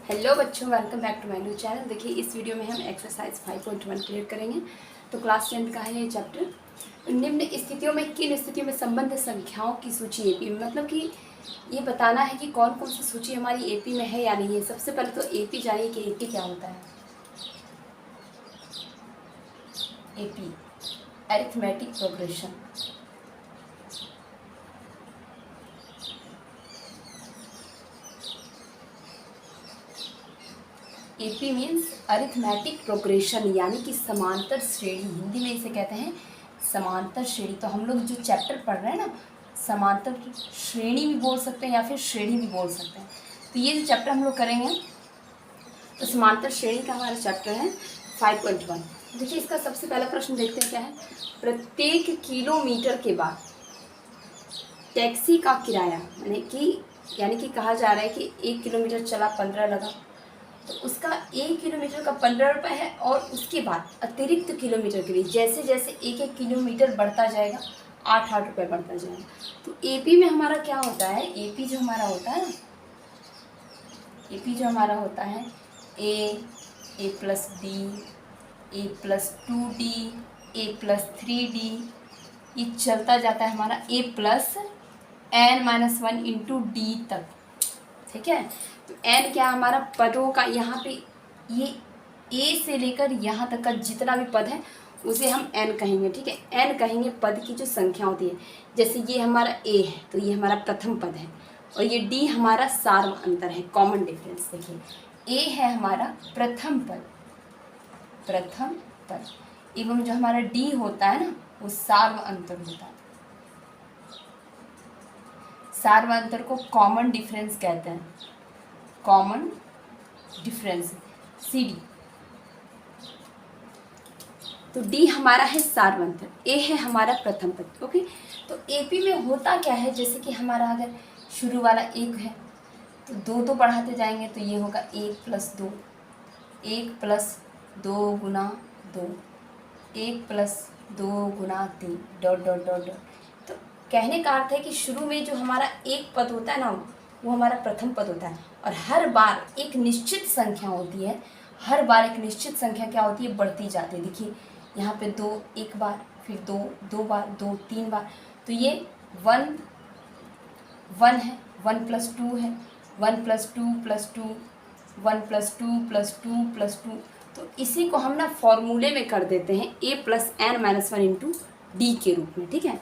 Hello बच्चों, welcome back to my new channel. देखिए इस वीडियो में हम एक्सरसाइज 5.1 क्लियर करेंगे। तो क्लास 10 का है ये चैप्टर। निम्न स्थितियों में किन स्थितियों में संबंध संख्याओं की सूची एपी में, मतलब कि ये बताना है कि कौन कौन सी सूची हमारी एपी में है या नहीं है। सबसे पहले तो एपी जानिए कि एपी क्या होता है। AP arithmetic progression. AP means arithmetic progression, यानी कि समांतर श्रेणी। हिंदी में इसे कहते हैं समांतर श्रेणी। तो हम लोग जो चैप्टर पढ़ रहे हैं ना, समांतर श्रेणी भी बोल सकते हैं या फिर श्रेणी भी बोल सकते हैं। तो ये जो चैप्टर हम लोग करेंगे, तो समांतर श्रेणी का हमारा चैप्टर है 5.1। देखिए इसका सबसे पहला प्रश्न देखते हैं क्या है। प्रत्येक किलोमीटर के बाद टैक्सी का किराया, यानी कि कहा जा रहा है कि 1 किलोमीटर चला 15 लगा, तो उसका 1 किलोमीटर का 15 रुपये है। और उसके बाद अतिरिक्त किलोमीटर के लिए जैसे जैसे 1-1 किलोमीटर बढ़ता जाएगा 8-8 रुपये बढ़ता जाएगा। तो एपी में हमारा क्या होता है, एपी जो हमारा होता है, एपी जो हमारा होता है ए प्लस डी, ए प्लस 2D, ए प्लस 3D, ये चलता जाता है हमारा ए प्लस n-1 इंटू डी तक। ठीक है, तो n क्या हमारा पदों का, यहाँ पे ये a से लेकर यहाँ तक का जितना भी पद है उसे हम n कहेंगे। ठीक है, n कहेंगे पद की जो संख्या होती है। जैसे ये हमारा a है तो ये हमारा प्रथम पद है, और ये d हमारा सार्व अंतर है, कॉमन डिफरेंस। देखिए a है हमारा प्रथम पद, एवं जो हमारा d होता है ना वो सार्व अंतर होता है। सार्व अंतर को कॉमन डिफरेंस कहते हैं, कॉमन डिफरेंस CD। तो D हमारा है सार्वंतर, A है हमारा प्रथम पद। ओके, तो AP में होता क्या है, जैसे कि हमारा अगर शुरू वाला 1 है तो 2 बढ़ाते जाएंगे तो ये होगा 1 प्लस 2, 1 प्लस 2 गुना 2, 1 प्लस 2 गुना 3, डॉट डॉट डॉट डॉट। तो कहने का अर्थ है कि शुरू में जो हमारा एक पद होता है ना वो हमारा प्रथम पद होता है, और हर बार एक निश्चित संख्या होती है। हर बार एक निश्चित संख्या क्या होती है, बढ़ती जाती है। देखिए यहाँ पे 2 एक बार, फिर 2 2 बार, 2 3 बार, तो ये 1 1 है, 1 प्लस 2 है, 1 plus 2 plus 2, 1 plus 2 plus 2 plus 2। तो इसी को हम ना फॉर्मूले में कर देते हैं a plus n-1 into D के रूप में। ठीक है,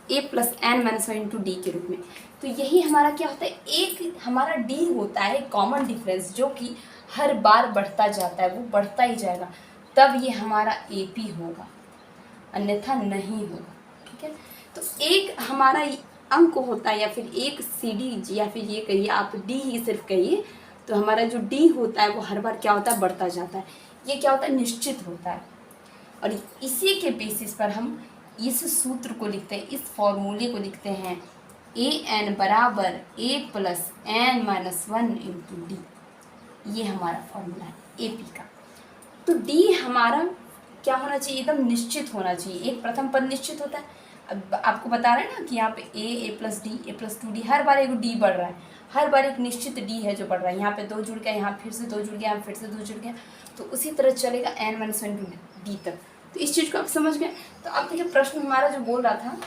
a plus n-1 into D के रूप में। तो यही हमारा क्या होता है, एक हमारा d होता है कॉमन डिफरेंस, जो कि हर बार बढ़ता जाता है, वो बढ़ता ही जाएगा, तब ये हमारा AP होगा, अन्यथा नहीं होगा। ठीक है, तो एक हमारा अंक होता है, या फिर एक CD, या फिर ये कहिए आप D ही सिर्फ कहिए, तो हमारा जो D होता है वो हर बार क्या होता है, बढ़ता जाता है। ये क्या होता है, निश्चित होता है। और इसी के बेसिस पर हम इस सूत्र को लिखते हैं, इस फॉर्मूले को लिखते हैं, AN बराबर A plus n-1 into D. ये हमारा फॉर्मूला है AP का। तो D हमारा क्या होना चाहिए, एकदम निश्चित होना चाहिए। एक प्रथम पद निश्चित होता है। अब आपको बता रहे हैं ना कि यहाँ पे A plus D, A plus 2D, हर बार एक D बढ़ रहा है, हर बार एक निश्चित D है जो बढ़ रहा है। यहाँ पे 2 जुड़ गया, यहाँ फिर से 2 जुड़ गया, यहाँ फिर से 2 जुड़ गया, तो उसी तरह चलेगा n-1 D तक। तो इस चीज़ को आप समझ गए। तो अब देखिए प्रश्न हमारा जो बोल रहा था,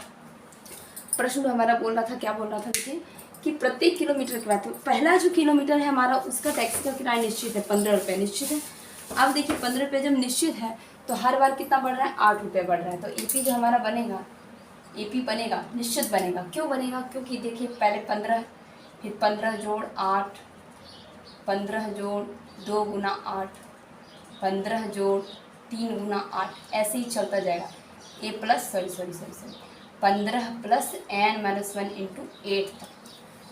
क्या बोल रहा था, देखिए कि प्रत्येक किलोमीटर के बाद, तो पहला जो किलोमीटर है हमारा उसका टैक्सी का किराया निश्चित है, 15 रुपये निश्चित है। अब देखिए 15 रुपये जब निश्चित है तो हर बार कितना बढ़ रहा है, 8 रुपये बढ़ रहा है। तो AP जो हमारा बनेगा, AP बनेगा, निश्चित बनेगा। क्यों बनेगा, क्योंकि देखिए पहले 15, फिर 15 जोड़ 8, 15 जोड़ 2 गुना 8, 15 जोड़ 3 गुना 8, ऐसे ही चलता जाएगा। 15 प्लस n-1 इंटू 8 तक,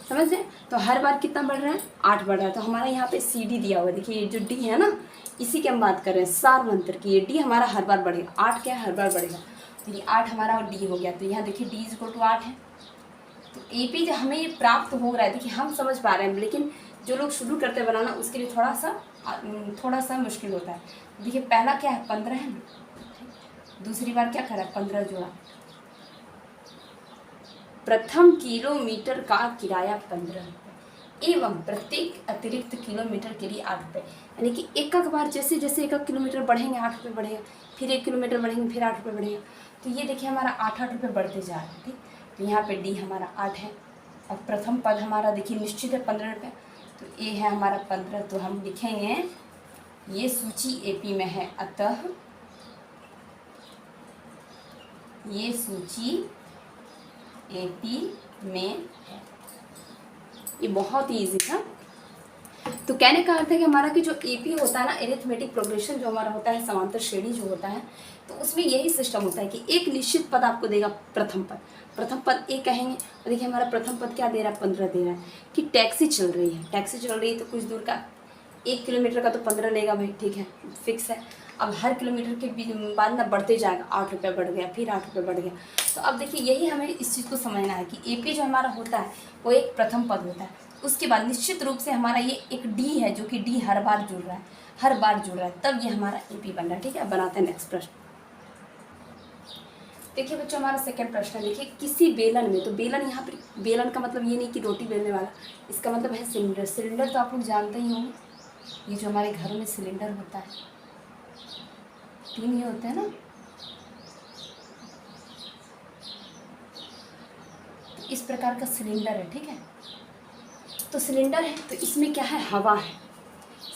समझ रहे। तो हर बार कितना बढ़ रहा है, 8 बढ़ रहा है। तो हमारा यहाँ पे CD दिया हुआ है, देखिए ये जो D है ना, इसी की हम बात कर रहे हैं, सार्व अंतर की। ये D हमारा हर बार बढ़ेगा, 8 क्या है, हर बार बढ़ेगा। तो ये 8 हमारा और D हो गया। तो यहाँ देखिए D = 8 है। तो AP जो हमें ये प्राप्त हो रहा है, देखिए हम समझ पा रहे हैं, लेकिन जो लोग शुरू करते हैं बनाना उसके लिए थोड़ा सा मुश्किल होता है। देखिए पहला क्या है, 15 है ना, दूसरी बार क्या करा, 15 जोड़ा। प्रथम किलोमीटर का किराया 15 रुपये, एवं प्रत्येक अतिरिक्त किलोमीटर के लिए 8 रुपये। यानी कि एक बार जैसे जैसे 1 किलोमीटर बढ़ेंगे 8 रुपये बढ़ेगा, फिर 1 किलोमीटर बढ़ेंगे फिर 8 रुपये बढ़ेगा। तो ये देखिए हमारा 8 रुपये बढ़ते जा रहा है। ठीक, तो यहाँ पे डी हमारा 8 है। अब प्रथम पद हमारा देखिए निश्चित है 15 रुपये, तो ए है हमारा 15। तो हम लिखेंगे ये सूची एपी में है, अतः ये सूची एपी में है। ये बहुत ही ईजी था। तो कहने का अर्थ है कि हमारा कि जो एपी होता है ना, एरिथमेटिक प्रोग्रेशन जो हमारा होता है, समांतर श्रेणी जो होता है, तो उसमें यही सिस्टम होता है कि एक निश्चित पद आपको देगा प्रथम पद ए कहेंगे। और देखिए हमारा प्रथम पद क्या दे रहा है, 15 दे रहा है कि टैक्सी चल रही है तो कुछ दूर का 1 किलोमीटर का तो 15 लेगा भाई, ठीक है, फिक्स है। अब हर किलोमीटर के बाद ना बढ़ते जाएगा, 8 रुपये बढ़ गया, फिर 8 रुपये बढ़ गया। तो अब देखिए यही हमें इस चीज़ को समझना है कि एपी जो हमारा होता है वो एक प्रथम पद होता है। उसके बाद निश्चित रूप से हमारा ये एक डी है, जो कि डी हर बार जुड़ रहा है, तब ये हमारा एपी बन रहा है। ठीक है, बनाते हैं नेक्स्ट प्रश्न। देखिए बच्चों हमारा सेकंड प्रश्न है। देखिए किसी बेलन में, तो बेलन यहाँ पर, बेलन का मतलब ये नहीं कि रोटी बेलने वाला, इसका मतलब है सिलेंडर। सिलेंडर तो आप लोग जानते ही होंगे, ये जो हमारे घरों में सिलेंडर होता है, 3 ही होते हैं ना। तो इस प्रकार का सिलेंडर है, ठीक है। तो सिलेंडर है तो इसमें क्या है, हवा है।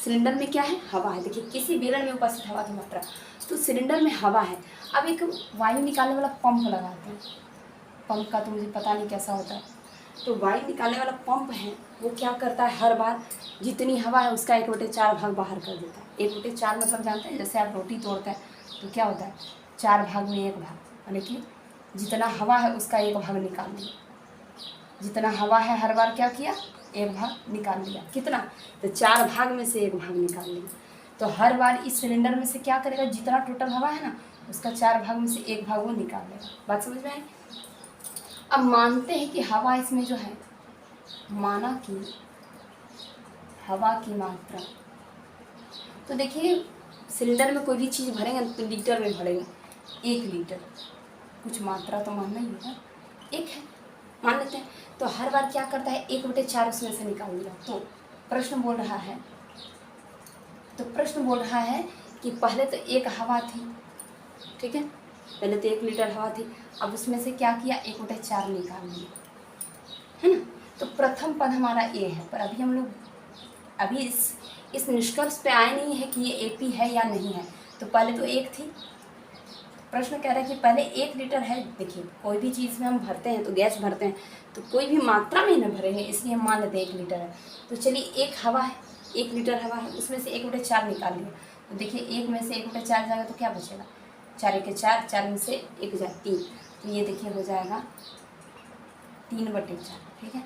सिलेंडर में क्या है, हवा है। देखिए किसी बेलन में उपस्थित हवा की मात्रा, तो सिलेंडर में हवा है। अब एक वायु निकालने वाला पंप लगाते हैं। पंप का तो मुझे पता नहीं कैसा होता है। तो वायु निकालने वाला पंप है, वो क्या करता है, हर बार जितनी हवा है उसका 1/4 भाग बाहर कर देता है। 1/4 मतलब जानते हैं, जैसे आप रोटी तोड़ते हैं तो क्या होता है, 4 भाग में 1 भाग, यानी कि जितना हवा है उसका 1 भाग निकाल दिया। जितना हवा है हर बार क्या किया, 1 भाग निकाल लिया। कितना, तो 4 भाग में से 1 भाग निकाल लिया। तो हर बार इस सिलेंडर में से क्या करेगा, जितना टोटल हवा है ना उसका 4 भाग में से 1 भाग वो निकाल लेगा। बात समझ में आई। अब मानते हैं कि हवा इसमें जो है, माना कि हवा की मात्रा, तो देखिए सिलेंडर में कोई भी चीज़ भरेंगे तो लीटर में भरेंगे, 1 लीटर, कुछ मात्रा तो मानना ही होगा, 1 है, मान लेते हैं। तो हर बार क्या करता है, 1/4 उसमें से निकाल दिया। तो प्रश्न बोल रहा है कि पहले तो 1 हवा थी, ठीक है, पहले तो 1 लीटर हवा थी, अब उसमें से क्या किया, 1/4 निकाल लिया, है ना। तो प्रथम पद हमारा ए है, पर अभी हम लोग अभी इस निष्कर्ष पे आए नहीं है कि ये एपी है या नहीं है। तो पहले तो 1 थी, प्रश्न कह रहा है कि पहले 1 लीटर है। देखिए कोई भी चीज़ में हम भरते हैं तो गैस भरते हैं तो कोई भी मात्रा में न भरेंगे, इसलिए हम मान लेते हैं 1 लीटर है। तो चलिए 1 हवा है, 1 लीटर हवा है, उसमें से 1/4 निकाल लिया। तो देखिए 1 में से 1/4 जाएगा तो क्या बचेगा, 4 के 4, 4 में से 1 जाए 3, तो ये देखिए हो जाएगा 3/4, ठीक है।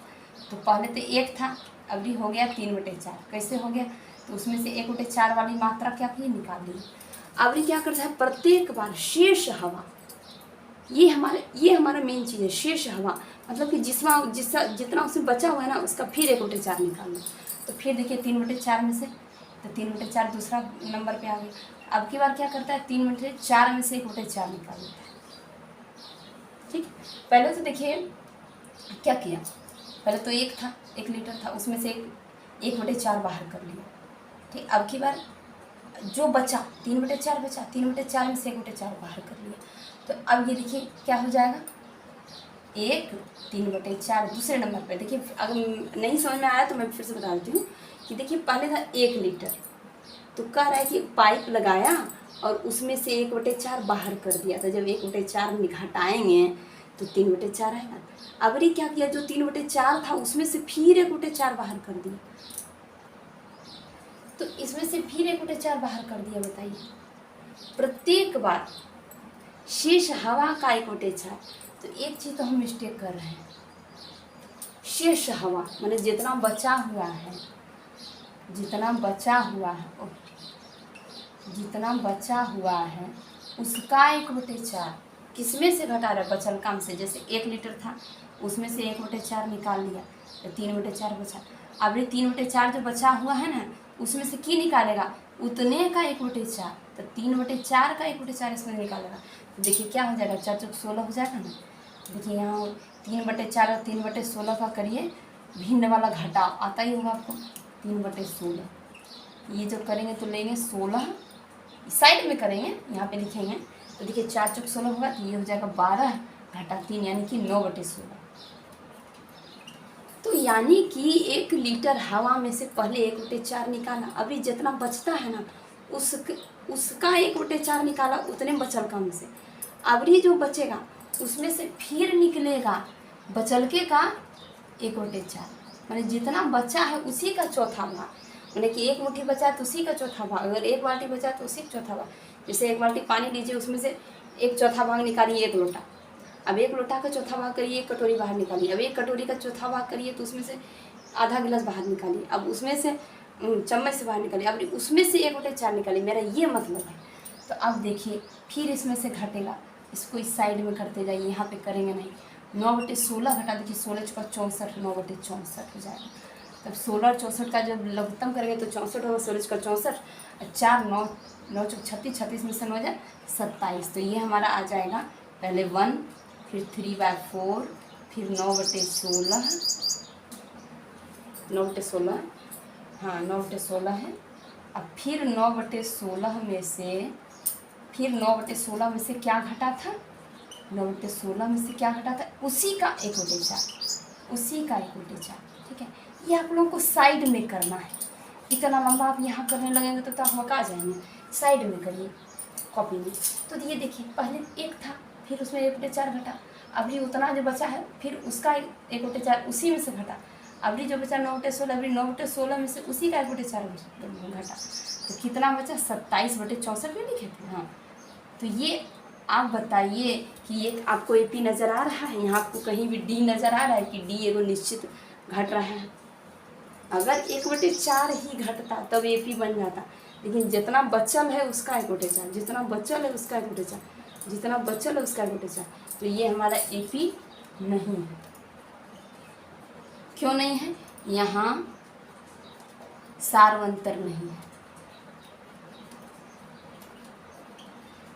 तो पहले तो 1 था, अभी हो गया 3/4। कैसे हो गया, तो उसमें से 1/4 वाली मात्रा क्या की, निकाल ली। अभी क्या करता है, प्रत्येक बार शेष हवा, ये हमारा मेन चीज़ है, शेष हवा, मतलब कि जितना उसमें बचा हुआ है ना उसका फिर 1/4 निकाल लो। तो फिर देखिए 3/4 में से, तो 3/4 दूसरा नंबर पे आ गया। अब की बार क्या करता है, 3/4 में से 1/4 निकाल लेता है, ठीक। पहले तो देखिए क्या किया, पहले तो 1 था, 1 लीटर था, उसमें से 1/4 बाहर कर लिया, ठीक। अब की बार जो बचा 3/4 बचा, 3/4 में से 1/4 बाहर कर लिया। तो अब ये देखिए क्या हो जाएगा, 1 3/4 दूसरे नंबर पे। देखिए अगर नहीं समझ में आया तो मैं फिर से बता देती हूँ कि देखिए पहले था 1 लीटर, तो कह रहा है कि पाइप लगाया और उसमें से 1/4 बाहर कर दिया। तो जब 1/4 घटाएंगे तो 3/4 आएगा। अब ये क्या किया, जो 3/4 था उसमें से फिर 1/4 बाहर कर दिया, तो इसमें से फिर 1/4 बाहर कर दिया। बताइए प्रत्येक बार शेष हवा का 1/4। तो एक चीज़ तो हम मिस्टेक कर रहे हैं, शेष हवा माने जितना बचा हुआ है, जितना बचा हुआ है उसका 1/4 किसमें से घटा रहा है, बचल काम से। जैसे 1 लीटर था उसमें से 1/4 निकाल लिया तो 3/4 बचा। अब ये 3/4 जो बचा हुआ है ना उसमें से की निकालेगा, उतने का 1/4, तो 3/4 का 1/4 इसमें निकालेगा। तो देखिए क्या हो जाएगा, 4 चौक 16 हो जाएगा ना। देखिए यहाँ 3/4 और 3/16 का करिए भिन्न वाला घटा आता ही होगा आपको, 3/16। ये जब करेंगे तो लेंगे 16, साइड में करेंगे, यहाँ पे लिखेंगे तो देखिए 4 चौक 16 होगा, तो ये हो जाएगा 12 घटा 3 यानी कि 9/16। तो यानी कि 1 लीटर हवा में से पहले 1/4 निकाला, अभी जितना बचता है ना उसका 1/4 निकाला, उतने बचल का में से अभी जो बचेगा उसमें से फिर निकलेगा बचल के का 1/4, माने जितना बचा है उसी का चौथा भाग, माने कि 1 मुट्ठी बचा है तो उसी का चौथा भाग, अगर 1 बाल्टी बचा है तो उसी का चौथा भाग। जैसे 1 बाल्टी पानी लीजिए, उसमें से 1/4 भाग निकालिए 1 लोटा, अब 1 लोटा का चौथा भाग करिए 1 कटोरी बाहर निकालिए, अब 1 कटोरी का चौथा भाग करिए तो उसमें से आधा गिलास बाहर निकालिए, अब उसमें से चम्मच से बाहर निकालिए, अब उसमें से 1/4 निकालिए, मेरा ये मतलब है। तो अब देखिए फिर इसमें से घटेगा, इसको इस साइड में करते जाइए, यहाँ पे करेंगे नहीं। 9/16 घटा, देखिए 16 × 64 9/64 हो जाएगा। तब 16 और 64 का जब लघुत्तम करेंगे तो 64 होगा, 16 × 64 और 4 9 9 चौक 36, 36 में से 9 जाए 27। तो ये हमारा आ जाएगा पहले 1, फिर 3/4, फिर 9/16, 9/16, हाँ 9/16 है। अब फिर 9/16 में से, फिर 9/16 में से क्या घटा था, 9/16 में से क्या घटा था, उसी का 1/4, उसी का 1/4। ठीक है, ये आप लोगों को साइड में करना है, इतना लंबा आप यहाँ करने लगेंगे तो आप हका जाएंगे, साइड में करिए कॉपी में। तो ये देखिए पहले 1 था, फिर उसमें 1/4 घटा, अभी उतना जो बचा है फिर उसका 1/4 उसी में से घटा, अभी जो बचा 9/16, अभी 9/16 में से उसी का 1/4 घटा, तो कितना बचा 27/64 में लिखे थे। हाँ, तो ये आप बताइए कि ये आपको एपी नज़र आ रहा है, यहाँ आपको कहीं भी डी नज़र आ रहा है कि डी एगो निश्चित घट रहा है। अगर 1/4 ही घटता तब एपी बन जाता, लेकिन जितना बचल है उसका 1/4, जितना बचल है उसका 1/4, जितना बचल है उसका 1/4, तो ये हमारा एपी नहीं है। क्यों नहीं है, यहाँ सार्वंतर नहीं है,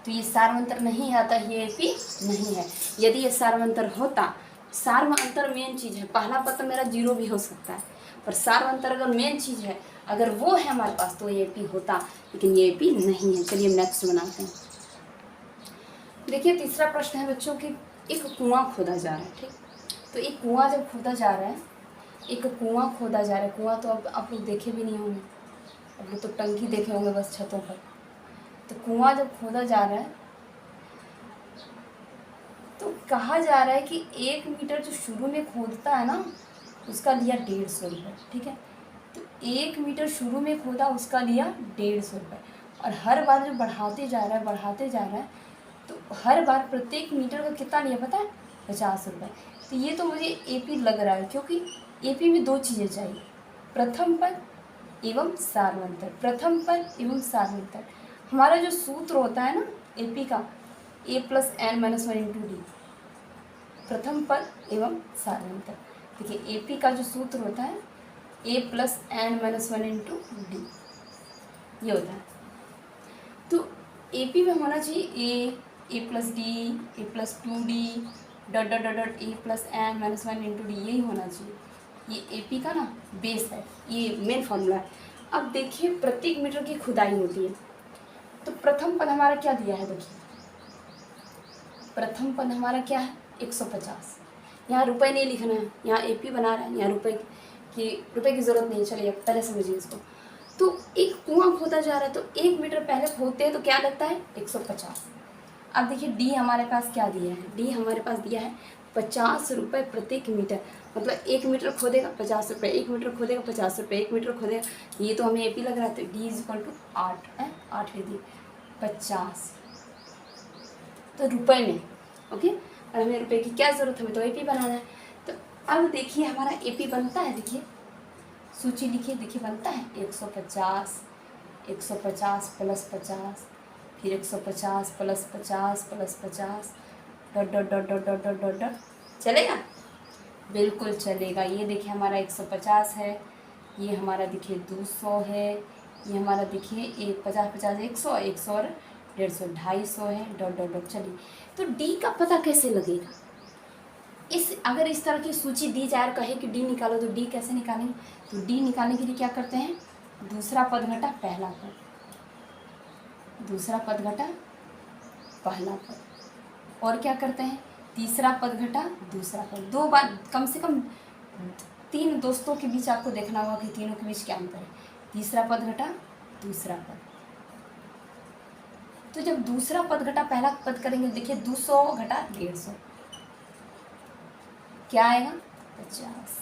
तो ये सार्वंतर नहीं आता, ये एपी नहीं है। यदि ये सार्वंतर होता, सार्वंतर मेन चीज़ है, पहला पद मेरा 0 भी हो सकता है, पर सार्वंतर अगर मेन चीज़ है, अगर वो है हमारे पास तो ये एपी होता, लेकिन ये एपी नहीं है। चलिए नेक्स्ट बनाते हैं। देखिए तीसरा प्रश्न है बच्चों कि एक कुआं खोदा जा रहा है। ठीक, तो एक कुआं जब खोदा जा रहा है, एक कुआं खोदा जा रहा है, कुआं तो अब आप लोग देखे भी नहीं होंगे, अब लोग तो टंकी देखे होंगे बस छतों पर। तो कुआं जब खोदा जा रहा है तो कहा जा रहा है कि 1 मीटर जो शुरू में खोदता है ना उसका लिया 150 रुपये। ठीक है, तो 1 मीटर शुरू में खोदा उसका लिया 150 रुपये, और हर बार जो बढ़ाते जा रहा है बढ़ाते जा रहा है, तो हर बार प्रत्येक मीटर का कितना लिया पता है, 50 रुपये। तो ये तो मुझे एपी लग रहा है, क्योंकि एपी में 2 चीज़ें चाहिए, प्रथम पद एवं सार्वंतर, प्रथम पद एवं सार्वंतर। हमारा जो सूत्र होता है ना एपी का, a + n - 1 × d, प्रथम पद एवं सार्वंतर। देखिए एपी का जो सूत्र होता है a + n - 1 × d, ये होता है। तो एपी में होना चाहिए a + d, a + 2d dot dot dot dot a + n - 1 × d, यही होना चाहिए। ये एपी का ना बेस है, ये मेन फॉर्मूला है। अब देखिए प्रत्येक मीटर की खुदाई होती है, तो प्रथम पद हमारा क्या दिया है, देखिए प्रथम पद हमारा क्या है 150। यहाँ रुपए नहीं लिखना है, यहाँ एपी बना रहा है, यहाँ रुपए की ज़रूरत नहीं है। चलिए पहले समझिए इसको। तो एक कुआं खोदा जा रहा है, तो 1 मीटर पहले खोदते हैं तो क्या लगता है 150। अब देखिए डी हमारे पास क्या दिया है, डी हमारे पास दिया है 50 रुपये प्रत्येक मीटर, मतलब 1 मीटर खोदेगा 50 रुपये, 1 मीटर खोदेगा 50 रुपये, 1 मीटर खोदेगा, ये तो हमें एपी लग रहा है। तो डी = 8 है, 8 लिख दिए 50 तो रुपए में, ओके। और हमें रुपए की क्या ज़रूरत, हमें तो एपी बनाना है। तो अब देखिए हमारा एपी बनता है, देखिए सूची लिखिए, देखिए बनता है 150 150 + 50, फिर 150 + 50 + 50 dot dot dot dot dot dot dot dot, चलेगा, बिल्कुल चलेगा। ये देखिए हमारा 150 है, ये हमारा देखिए 200 है, ये हमारा देखिए 50 50 100 100 और 150 250 है, डॉट डॉट डॉट। चलिए तो डी का पता कैसे लगेगा, इस अगर इस तरह की सूची दी जाए और कहे कि डी निकालो, तो डी कैसे निकालेंगे? तो डी निकालने के लिए क्या करते हैं, दूसरा पद घटा पहला पद, दूसरा पद घटा पहला पद, और क्या करते हैं, तीसरा पद घटा दूसरा पद। 2 बार कम से कम 3 दोस्तों के बीच आपको देखना होगा कि तीनों के बीच क्या अंतर है। तीसरा पद घटा दूसरा पद, तो जब दूसरा पद घटा पहला पद करेंगे, देखिए 200 घटा 150 क्या आएगा, 50।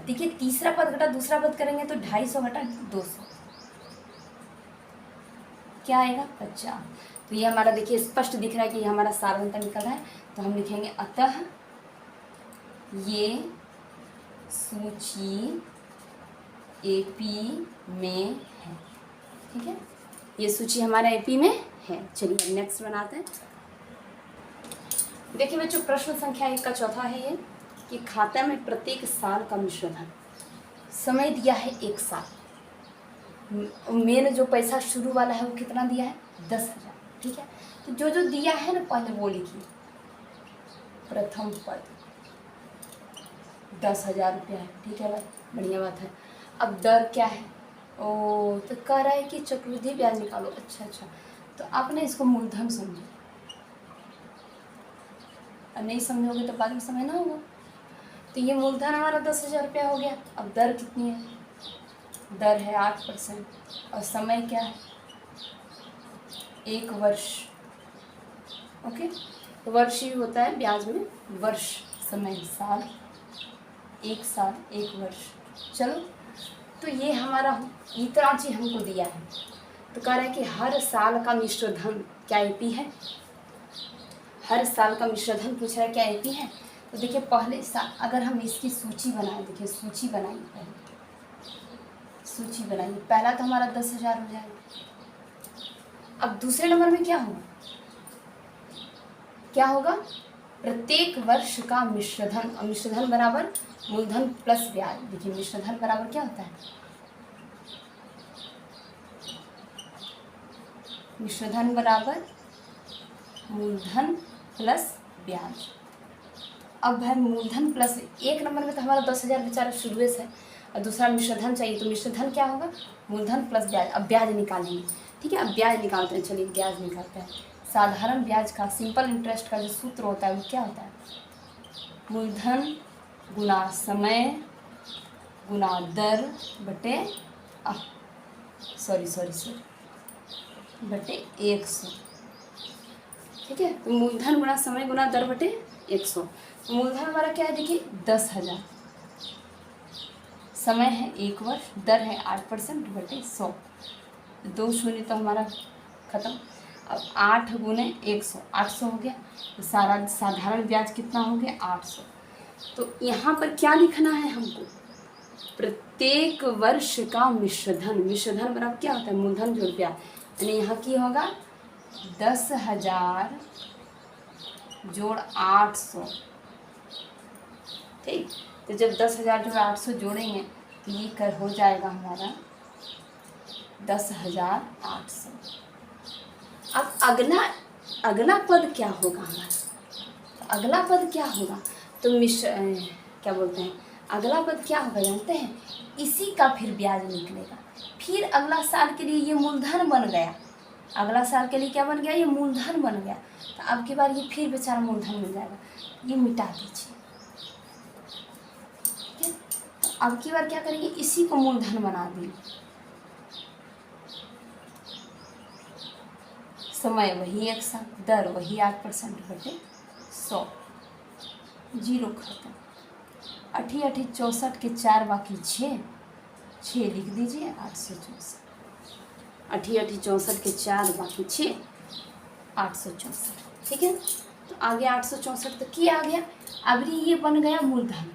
देखिए तीसरा पद घटा दूसरा पद करेंगे तो 250 घटा 200 क्या आएगा, 50। तो ये हमारा देखिए स्पष्ट दिख रहा है कि ये हमारा सारवंतर निकल रहा है। तो हम लिखेंगे अतः ये सूची एपी में है। ठीक है, ये सूची हमारा एपी में है। चलिए नेक्स्ट बनाते हैं। देखिए बच्चों, प्रश्न संख्या 1 का चौथा है ये कि खाते में प्रत्येक साल का मिश्रधन, समय दिया है 1 साल, मेन जो पैसा शुरू वाला है वो कितना दिया है, 10,000। ठीक है, तो जो जो दिया है ना पहले वो लिखिए। प्रथम पद 10,000 रुपया है। ठीक है भाई, बढ़िया बात है। अब दर क्या है, ओ तो कह रहा है कि चक्रवृद्धि ब्याज निकालो। अच्छा, तो आपने इसको मूलधन समझो, अब नहीं समझोगे तो बाद में समझना होगा। तो ये मूलधन हमारा 10,000 रुपया हो गया। अब दर कितनी है, दर है 8% और समय क्या है, 1 वर्ष। ओके, तो वर्ष ही होता है ब्याज में, वर्ष समय साल, 1 साल 1 वर्ष। चलो, तो ये हमारा इतना चीज हमको दिया है। तो कह रहा है कि हर साल का मिश्रधन क्या एपी है, हर साल का मिश्रधन पूछ रहा है क्या एपी है। तो देखिए पहले साल अगर हम इसकी सूची बनाएं, देखिए सूची बनाइए, पहले सूची बनाइए। पहला तो हमारा 10,000 हो जाएगा। अब दूसरे नंबर में क्या होगा, क्या होगा, प्रत्येक वर्ष का मिश्रधन, और मिश्रधन बराबर मूलधन प्लस ब्याज। देखिए मिश्रधन बराबर क्या होता है, मिश्रधन बराबर मूलधन प्लस ब्याज। अब है मूलधन प्लस, 1 नंबर में तो हमारा 10,000 बेचारा शुरू से है, और दूसरा मिश्रधन चाहिए, तो मिश्रधन क्या होगा, मूलधन प्लस ब्याज। अब ब्याज निकालेंगे। ठीक है, अब ब्याज निकालते हैं। चलिए ब्याज निकालते हैं। साधारण ब्याज का, सिंपल इंटरेस्ट का जो सूत्र होता है वो क्या होता है, मूलधन गुना समय गुना दर बटे बटे 100। ठीक है, तो मूलधन गुना समय गुना दर बटे 100। मूलधन हमारा क्या है, देखिए 10,000, समय है 1 वर्ष, दर है 8% बटे 100। 2 शून्य तो हमारा खत्म। अब 8 गुने 100, 800 हो गया। तो सारा साधारण ब्याज कितना हो गया, 800। तो यहाँ पर क्या लिखना है हमको, प्रत्येक वर्ष का मिश्रधन। मिश्रधन बराबर क्या होता है, मूलधन जोड़ ब्याज, यानी यहाँ की होगा 10,000 जोड़ 800। ठीक, तो जब 10,000 जोड़ 800 जोड़ेंगे तो ये कर हो जाएगा हमारा 10,800। अब अगला पद क्या होगा हमारा, तो अगला पद क्या होगा, तो क्या बोलते हैं, अगला पद क्या होगा जानते हैं, इसी का फिर ब्याज निकलेगा। फिर अगला साल के लिए ये मूलधन बन गया, अगला साल के लिए क्या बन गया, ये मूलधन बन गया। तो अब की बार ये फिर बेचारा मूलधन मिल जाएगा, ये मिटा दीजिए। ठीक है, तो अब की बार क्या करेंगे, इसी को मूलधन बना देंगे। समय वही 1 साल, दर वही 8% बटे 100, 0 खत्म। 8 8 64 के 4 बाकी 6 लिख दीजिए, 864। 8 8 64 के 4 बाकी 6, 864। ठीक है, तो आगे 864 तक ये आ गया। अब ये बन गया मूलधन।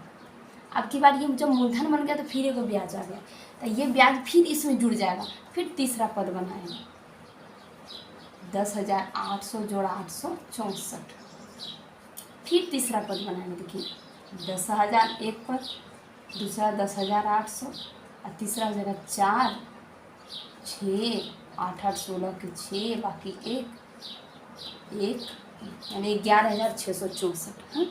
अब की बार ये जब मूलधन बन गया तो फिर एक ब्याज आ गया, तो ये ब्याज फिर इसमें जुड़ जाएगा। फिर तीसरा पद बनाएंगे, 10,800 जोड़ 864। फिर तीसरा पद बनाएंगे, देखिए 10,000 एक पद, दूसरा 10,800, और तीसरा हो जाएगा 4 6 8 8 16 के 6 बाकी 1 यानी 11,664। हाँ,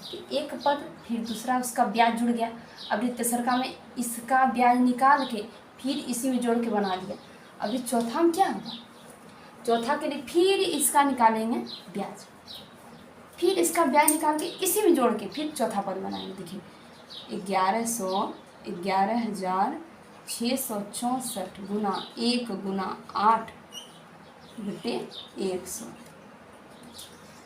कि एक पद फिर दूसरा उसका ब्याज जुड़ गया। अभी तीसरा में इसका ब्याज निकाल के फिर इसी में जोड़ के बना दिया। अभी चौथा में क्या होगा, चौथा के लिए फिर इसका निकालेंगे ब्याज, फिर इसका ब्याज निकाल के इसी में जोड़ के फिर चौथा पद बनाएंगे। देखिए 11,664 गुना 1 गुना 8 बटे 100।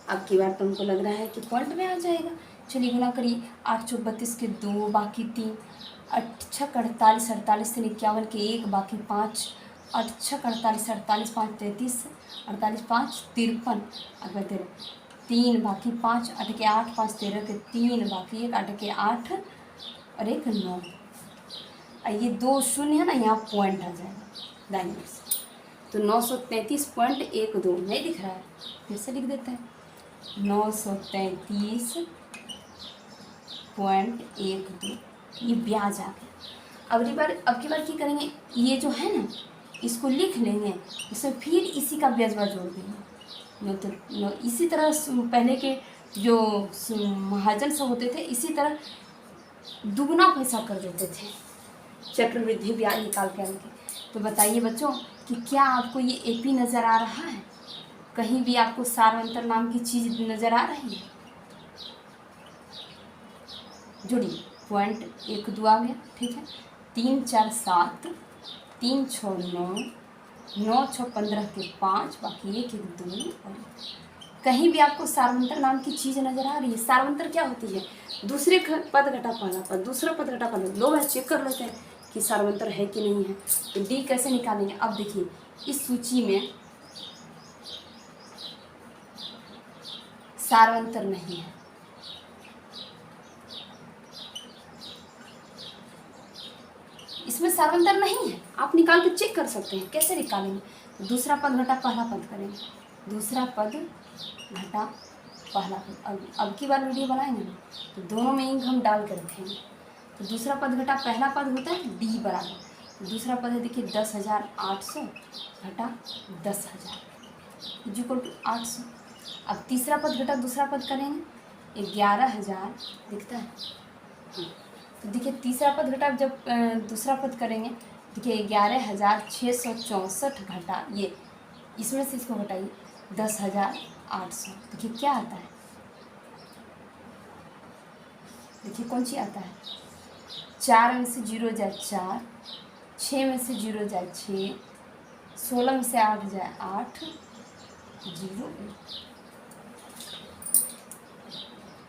अब की बार तुमको लग रहा है कि पॉइंट में आ जाएगा। चलिए गुना करिए, 8 चौक 32 के 2 बाकी 3, 8 छक 48, 48 से 51 के 1 बाकी 5, 8 छक 48, 48 5 33, 48 5 53, अब 3 बाकी 5, 8 के 8 5 13 के 3 बाकी 1, 8 के 8 और 1 9। ये 2 शून्य है ना, यहाँ पॉइंट आ जाएगा दाहिने से। तो 933.12 नहीं दिख रहा है, फिर से लिख देते हैं 933.12, ये ब्याज आ गया। अब की बार क्या करेंगे, ये जो है ना इसको लिख लेंगे, इसमें फिर इसी का ब्याजवा जोड़ देंगे। इसी तरह पहले के जो महाजन सब होते थे इसी तरह दुगना पैसा कर देते थे चक्रवृद्धि ब्याज निकाल के आने के। तो बताइए बच्चों कि क्या आपको ये एपी नज़र आ रहा है, कहीं भी आपको सारवंतर नाम की चीज़ नज़र आ रही है? जोड़िए, पॉइंट 1 2 आ गया, ठीक है। 3 4 7, 3 6 9, 9 6 15 के 5 बाकी 1 1 2 और कहीं भी आपको सारवंतर नाम की चीज़ नज़र आ रही है? सारवंतर क्या होती है, दूसरे पद घटा पहला पद, दूसरा पद घटा पहला। लो भाई चेक कर लेते हैं कि सारवंतर है कि नहीं है। तो डी कैसे निकालेंगे, अब देखिए इस सूची में सारवंतर नहीं है, इसमें सारवंतर नहीं है, आप निकाल के चेक कर सकते हैं। कैसे निकालेंगे, दूसरा पद घटा पहला पद करेंगे, दूसरा पद घटा पहला पद। अब की बार वीडियो बनाएंगे ना तो दोनों में इंक हम डाल के रखेंगे। तो दूसरा पद घटा पहला पद होता है डी बराबर, तो दूसरा पद है देखिए 10,800 घटा 10,000 इक्वल टू 800। अब तीसरा पद घटा दूसरा पद करेंगे 11,000 दिखता है। तो देखिए तीसरा पद घटा जब दूसरा पद करेंगे, देखिए 11,664 घटा ये, इसमें से इसको घटाइए 10,800, देखिए क्या आता है, देखिए कौन सी आता है, 4 में से 0 जाए 4, 6 में से 0 जाए 6, 16 में से 8 जाए 8, 0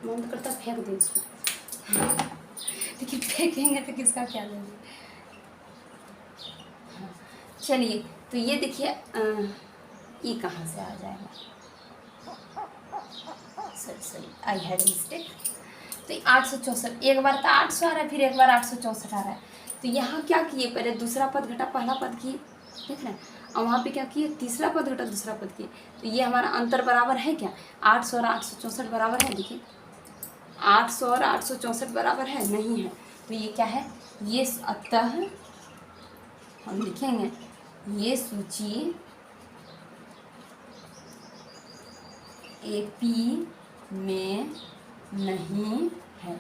मन तो करता फेंक दे इसको। देखिए फेंकेंगे तो किसका क्या लेंगे। हाँ चलिए, तो ये देखिए ये कहाँ से आ जाएगा, सॉरी आई हैड मिस्टेक। तो 864, एक बार तो 800 आ रहा है, फिर एक बार 864 आ रहा है। तो यहाँ क्या किए, पहले दूसरा पद घटा पहला पद किए, देख रहे हैं, और वहाँ पे क्या किए, तीसरा पद घटा दूसरा पद किए। तो ये हमारा अंतर बराबर है क्या, 800 और 864 बराबर है, देखिए 800 और 864 बराबर है, नहीं है। तो ये क्या है, ये अतः हम लिखेंगे ये सूची एपी में नहीं है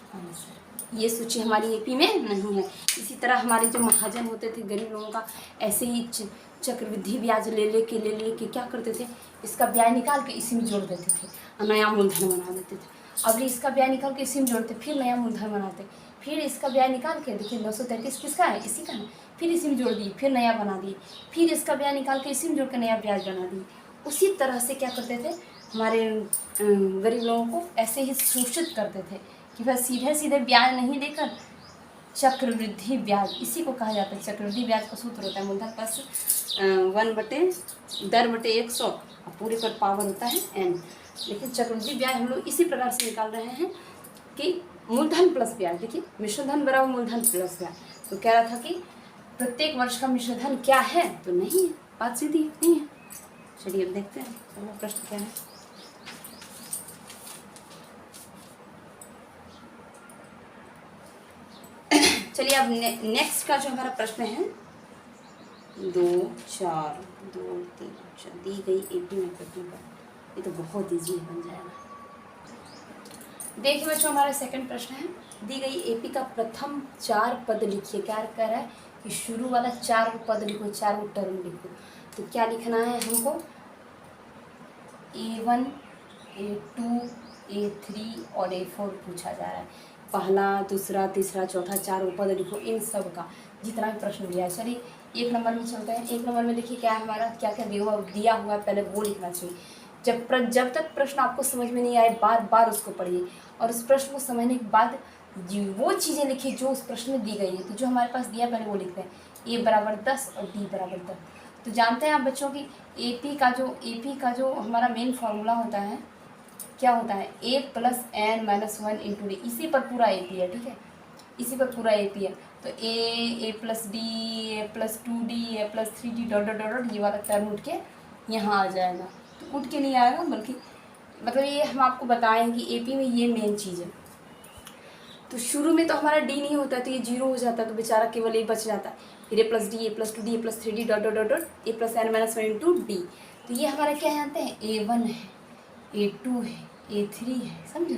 आंसर, ये सूची हमारी एपी में नहीं है। इसी तरह हमारे जो महाजन होते थे गरीब लोगों का ऐसे ही चक्रवृद्धि ब्याज ले लेके क्या करते थे, इसका ब्याज निकाल के इसी में जोड़ देते थे और नया मूलधन बना देते थे। अब इसका ब्याज निकाल के इसी में जोड़ते, फिर नया मूलधन बनाते, फिर इसका ब्याज निकाल के देखिए 933 किसका है, इसी का है, फिर इसी में जोड़ दिए, फिर नया बना दिए, फिर इसका ब्याज निकाल के इसी में जोड़ के नया ब्याज बना दिए। उसी तरह से क्या करते थे हमारे गरीब लोगों को ऐसे ही शोषित करते थे कि वह सीधे सीधे ब्याज नहीं देकर चक्रवृद्धि ब्याज, इसी को कहा जाता है। चक्रवृद्धि ब्याज का सूत्र होता है मूलधन प्लस 1/10/100 और पूरे पर पावर होता है n। लेकिन चक्रवृद्धि ब्याज हम लोग इसी प्रकार से निकाल रहे हैं कि मूलधन प्लस ब्याज, देखिए मिश्रधन बराबर मूलधन प्लस ब्याज। तो कह रहा था कि प्रत्येक वर्ष का मिश्रधन क्या है, तो नहीं है, बात सीधी नहीं है। चलिए अब देखते हैं अगला प्रश्न क्या है। चलिए अब नेक्स्ट का जो हमारा प्रश्न है 2 4 2 3 दी गई एपी में प्रश्न का, ये तो बहुत ईजी बन जाएगा। देखिए बच्चों, हमारा सेकंड प्रश्न है, दी गई एपी का प्रथम 4 पद लिखिए। क्या कह रहा है कि शुरू वाला 4 पद लिखो, 4 टर्म लिखो। तो क्या लिखना है हमको, A1, A2, A3 और A4 पूछा जा रहा है। पहला, दूसरा, तीसरा, चौथा 4 पद लिखो, इन सब का जितना भी प्रश्न दिया है। चलिए 1 नंबर में चलते हैं। 1 नंबर में देखिए क्या है हमारा, क्या क्या दिया हुआ है, पहले वो लिखना चाहिए। जब तक प्रश्न आपको समझ में नहीं आए, बार बार उसको पढ़िए और उस प्रश्न को समझने के बाद वो चीज़ें लिखिए जो उस प्रश्न में दी गई है। तो जो हमारे पास दिया पहले वो लिखते हैं, A बराबर 10 और D बराबर 10। तो जानते हैं आप बच्चों की एपी का जो हमारा मेन फार्मूला होता है, क्या होता है, A+n-1 इंटू डी। इसी पर पूरा एपी है, ठीक है, इसी पर पूरा एपी है। तो A+D, A+2D, A+3D dot dot dot dot, ये वाला टर्म उठ के यहाँ आ जाएगा। तो उठ के नहीं आएगा, बल्कि मतलब ये हम आपको बताएं कि एपी में ये मेन चीज़ है। तो शुरू में तो हमारा डी नहीं होता है, तो ये 0 हो जाता है, तो बेचारा केवल ए बच जाता है। फिर A+D, A+2D, A+3D dot dot dot dot, A+n-1 into D. तो ये हमारा क्या जानते हैं, A1 है, A2 है, A3 है, समझे।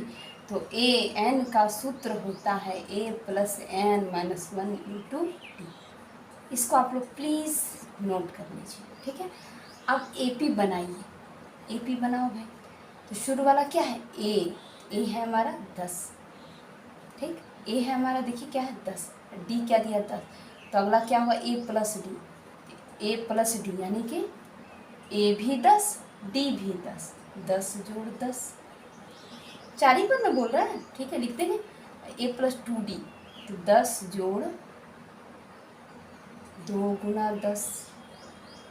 तो AN का सूत्र होता है A+n-1 इंटू डी। इसको आप लोग प्लीज़ नोट कर लीजिए, ठीक है। अब एपी बनाइए, एपी बनाओ भाई। तो शुरू वाला क्या है, ए है हमारा 10, ठीक, ए है हमारा, देखिए क्या है 10, डी क्या दिया 10। तो अगला क्या होगा, A+D, A+D यानी कि ए भी 10, डी भी 10, 10 जोड़ 10, 4 ही पर मैं बोल रहा है, ठीक है, लिखते हैं। A+2D, तो 10 जोड़ 2 गुना 10,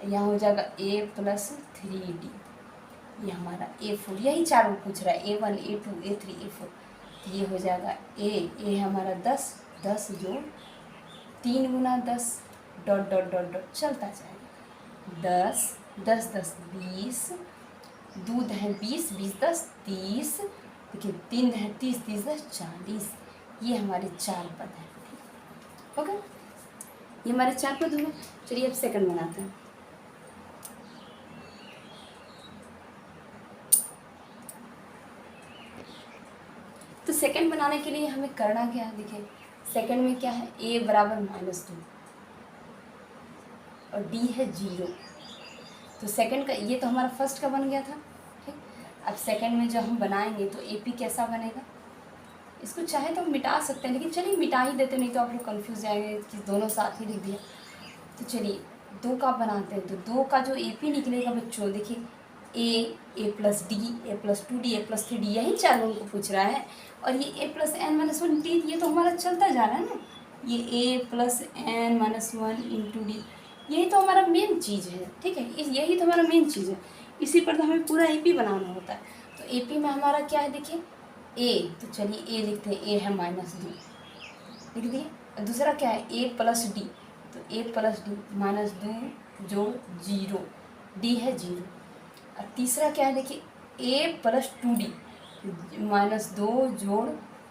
यहाँ हो जाएगा A+3D। ये हमारा A4, यही 4 पूछ रहा है, A1, A2, A3, A4। तो ये हो जाएगा ए हमारा 10, 10 जोड़ 3 गुना 10 डॉट डॉट डॉट डॉट चलता जाएगा। 10, 10, 10, 20, दूध है 20, 20, 10, 30, देखिए 3 है 30, 30, 10, 40। ये हमारे 4 पद हैं, ओके, ये हमारे 4 पद हुए। चलिए अब सेकंड बनाते हैं। तो सेकंड बनाने के लिए हमें करना क्या है, देखिए सेकंड में क्या है, A बराबर -2 और D है 0। तो सेकंड का ये तो हमारा फर्स्ट का बन गया था, ठीक। अब सेकंड में जब हम बनाएंगे तो AP कैसा बनेगा, इसको चाहे तो हम मिटा सकते हैं, लेकिन चलिए मिटा ही देते, नहीं तो आप लोग कन्फ्यूज़ जाएंगे कि दोनों साथ ही लिख दिया। तो चलिए 2 का बनाते हैं। तो 2 का जो AP निकलेगा बच्चों, देखिए A+D, A+2D, A+3D, यही 4 उनको पूछ रहा है। और ये A+n-1 डी, ये तो हमारा चलता जा रहा है ना, ये A+n-1 इंटू डी, यही तो हमारा मेन चीज़ है, ठीक है, यही तो हमारा मेन चीज़ है। इसी पर तो हमें पूरा AP बनाना होता है। तो AP में हमारा क्या है, देखिए A, तो चलिए A लिखते हैं, A है -2, लिख दिए। दूसरा क्या है, A+D, तो A+D -2 जोड़ 0, D है 0। और तीसरा क्या है, देखिए A+2D -2 जोड़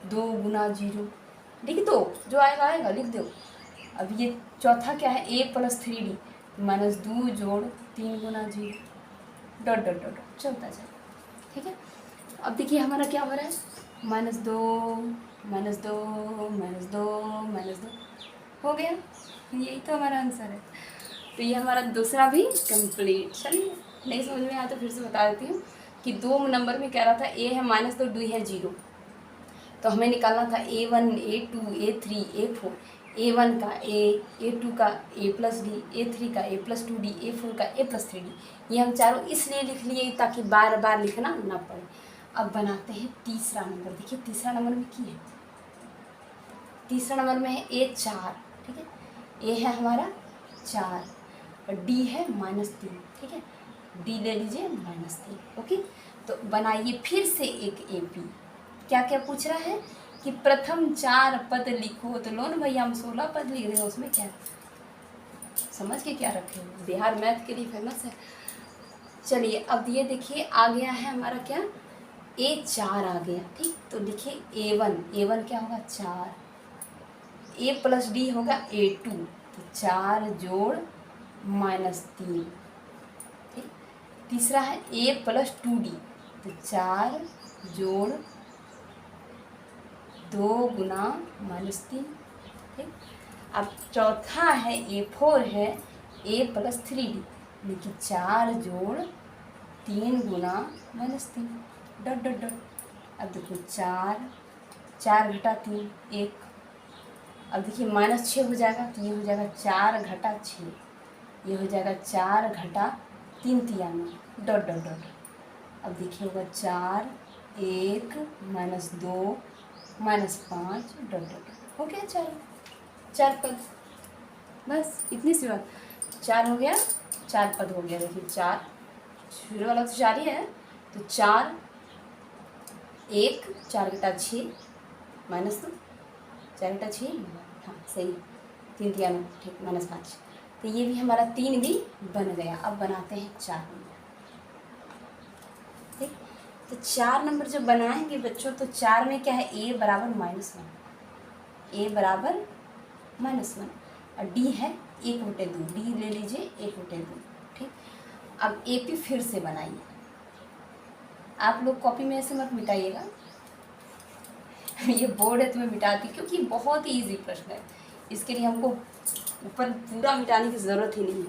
2 गुना 0, लिख दो, जो आएगा आएगा, लिख दो। अब ये चौथा क्या है, A+3D -2 जोड़ 3 गुना 0 डॉट डॉट डॉट चलता जाए, ठीक है। अब देखिए हमारा क्या हो रहा है, -2 -2 -2 हो गया, यही तो हमारा आंसर है। तो ये हमारा दूसरा भी कंप्लीट। चलिए नहीं समझ में आया तो फिर से बता देती हूँ कि 2 नंबर में कह रहा था A है -2, D है 0। तो हमें निकालना था A1, A2, A3, A4। A1 का A, A2 का A+D, A3 का A+2D, A4 का A+3D। ये हम चारों इसलिए लिख लिए ताकि बार बार लिखना ना पड़े। अब बनाते हैं तीसरा नंबर। देखिए तीसरा नंबर में क्या है, तीसरा नंबर में है A4, ठीक है, A है हमारा 4 और D है -3, ठीक है, D ले लीजिए -3, ओके। तो बनाइए फिर से एक AP। क्या क्या पूछ रहा है कि प्रथम 4 पद लिखो। तो लो ना भैया, हम 16 पद लिख रहे हैं, उसमें क्या समझ के क्या रखे हो, बिहार मैथ के लिए फेमस है। चलिए अब ये देखिए आ गया है हमारा क्या, A4 आ गया, ठीक। तो लिखिए A1 क्या होगा 4, A+D होगा A2, तो 4 जोड़ -3, ठीक। तीसरा है A+2D, तो 4 जोड़ 2 गुना -3। ठीक, अब चौथा है A4 है A + 3D, यानी कि 4 जोड़ 3 गुना -3 डॉट डॉट डॉट। अब देखो 4 घटा 3 1। अब देखिए -6 हो जाएगा तो ये हो जाएगा 4 घटा 6, ये हो जाएगा 4 घटा 3 तिया 9 डॉट डॉट डॉट। अब देखिए होगा 4 1 -2 -5 डॉट डॉट। हो गया 4 पद, बस इतनी सी बात। 4 हो गया, 4 पद हो गया। देखिए 4 शुरू वाला तो 4 ही है, तो 4 1 4 घटा 6 -2 4 घटा 6, हाँ सही, 3 तिया 9, ठीक, -5। तो ये भी हमारा 3 भी बन गया। अब बनाते हैं 4 नंबर। ठीक, तो 4 नंबर जब बनाएंगे बच्चों तो 4 में क्या है, A बराबर -1, A बराबर -1 और D है 1/2, D ले लीजिए 1/2। ठीक, अब AP फिर से बनाइए। आप लोग कॉपी में ऐसे मत मिटाइएगा ये बोर्ड है तो मैं मिटाती, क्योंकि बहुत ही ईजी प्रश्न है, इसके लिए हमको ऊपर पूरा मिटाने की ज़रूरत ही नहीं है।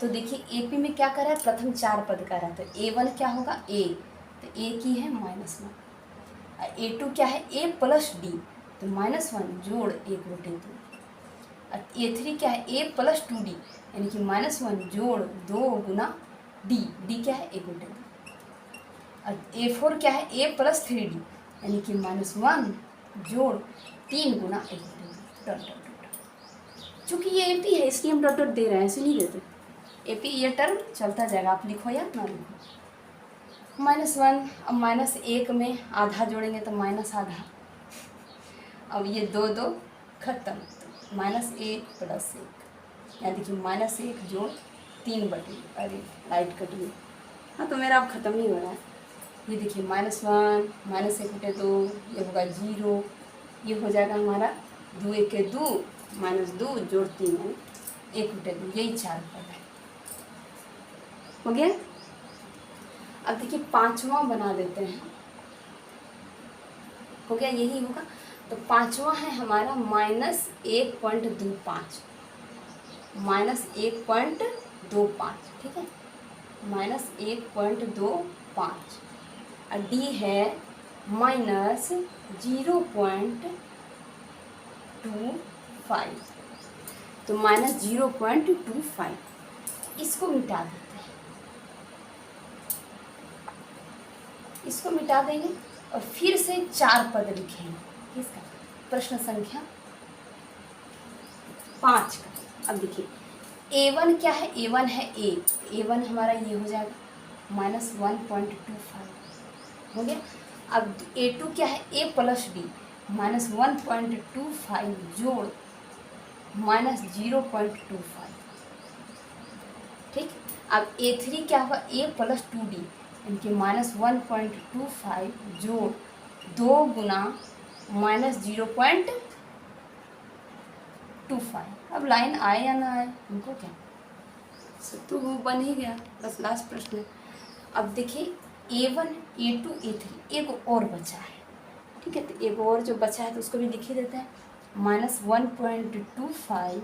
तो देखिए AP में क्या कर रहा है, प्रथम 4 पद का रहा है, तो A1 क्या होगा A, तो A की है -1 और A2 क्या है A + D, तो -1 जोड़ 1/2 और A3 क्या है A + 2D, यानी कि -1 जोड़ 2 गुना D, D क्या है 1/2 और A4 क्या है A + 3D, यानी कि -1 जोड़ 3 गुना 1/2 डॉट डॉट डॉट। चूँकि ये AP है इसलिए हम डॉट डॉट दे रहे हैं, ऐसे नहीं देते। AP ये टर्म चलता जाएगा, आप लिखो या ना लिखो। -1, अब -1 में आधा जोड़ेंगे तो -आधा, अब ये 2 2 खत्म, तो -1 + 1, यानी कि -1 जोड़ 3/2। अरे लाइट कट गई, हाँ तो मेरा अब ख़त्म नहीं हो रहा है। ये देखिए -1 -1/2, ये होगा 0, ये हो जाएगा हमारा 2 1 के 2 -2 जोड़ 3 यानी 1/2, यही 4 पद है। हो गया। अब देखिए 5वां बना देते हैं, हो गया, यही होगा। तो 5वां है हमारा -1.25, -1.25, ठीक है, -1.25 और D है -0.25, तो -0.25 इसको मिटा देते हैं, इसको मिटा देंगे और फिर से 4 पद लिखेंगे। किसका, प्रश्न संख्या 5 का। अब देखिए A1 क्या है, A1 है A1 हमारा ये हो जाएगा -1.25, हो गया। अब A2 क्या है A + D, -1.25 जोड़ -0.25, ठीक। अब A3 क्या होगा A + 2D, इनके -1.25 जोड़ 2 गुना -0.25। अब लाइन आए या ना आए उनको क्या, सब तो वो बन ही गया, बस लास्ट प्रश्न है। अब देखिए A1 A2 A3 एक और बचा है, ठीक है, तो एक और जो बचा है तो उसको भी लिख ही देते हैं, -1.25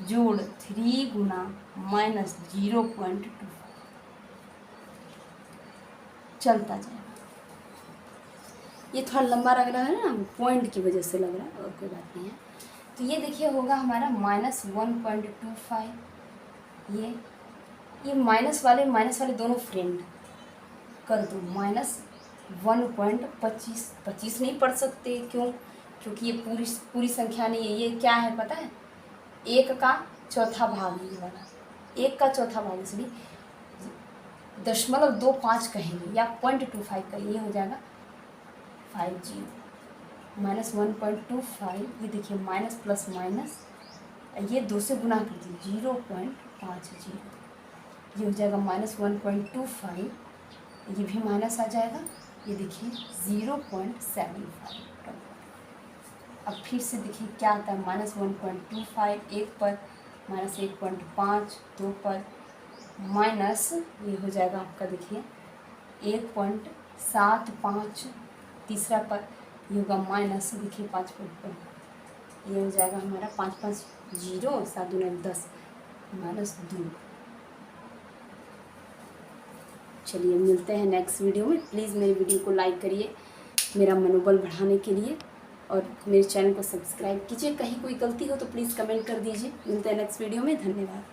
जोड़ 3 गुना -0.25 चलता जाएगा। ये थोड़ा लंबा लग रहा है ना, पॉइंट की वजह से लग रहा है, और कोई बात नहीं है। तो ये देखिए होगा हमारा -1.25, ये माइनस वाले दोनों फ्रेंड कर दो, -1.25, 25 नहीं पढ़ सकते, क्यों, क्योंकि ये पूरी संख्या नहीं है, ये क्या है पता है, 1 का चौथा भाग, ये वाला 1 का चौथा भाग, इसलिए 0.25 कहेंगे या 0.25 कहेंगे, ये हो जाएगा 50, -1.25, ये देखिए माइनस प्लस माइनस, ये 2 से गुना कर दीजिए 0.50, ये हो जाएगा -1.25, ये भी माइनस आ जाएगा, ये देखिए 0.75। अब फिर से देखिए क्या आता है, -1.25 एक पर, -1.5 2 पर, माइनस ये हो जाएगा आपका देखिए 1.75 तीसरा पर, ये होगा माइनस, देखिए 5 ये हो जाएगा हमारा 5 5 0 7 दूनी 10 -2। चलिए मिलते हैं नेक्स्ट वीडियो में। प्लीज़ मेरी वीडियो को लाइक करिए मेरा मनोबल बढ़ाने के लिए, और मेरे चैनल को सब्सक्राइब कीजिए। कहीं कोई गलती हो तो प्लीज़ कमेंट कर दीजिए। मिलते हैं नेक्स्ट वीडियो में। धन्यवाद।